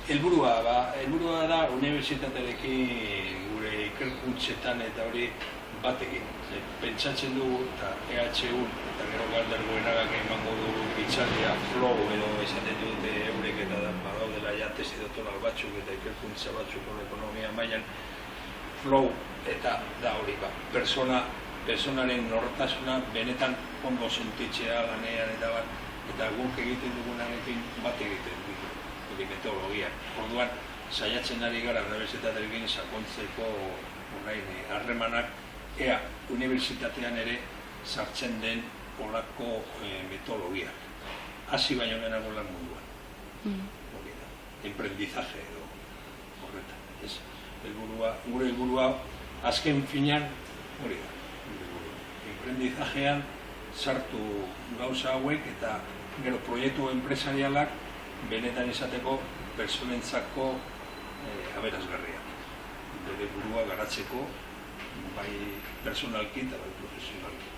Helburua da unibertsitatearekin gure ikerkuntzetan eta hori batekin. Pentsatzen dugu eta EHU eta gero galdergoenagak emango du hitzaldia flow edo esaten dute eurek eta badaudela ja tesi doktoral batzuk eta ikerkuntza batzuk ekonomia mailan flow eta da hori personaren nortasuna benetan ondo sentitzea lanean eta guk egiten dugunarekin bat egiten dugu. Metodologia. Orduan, saiatzen ari gara unibertsitatearekin sakontzeko harremanak ea unibertsitatean ere sartzen den olako metodologiak. Hasi baino lehenago lan munduan. Emprendizaje edo horretan. Gure helburua azken finean hori da. Emprendizajean sartu gauza hauek eta gero proiektu enpresarialak benetan izateko personentzako aberasgarriak. Bere burua garatzeko bai personalki eta bai profesionalki.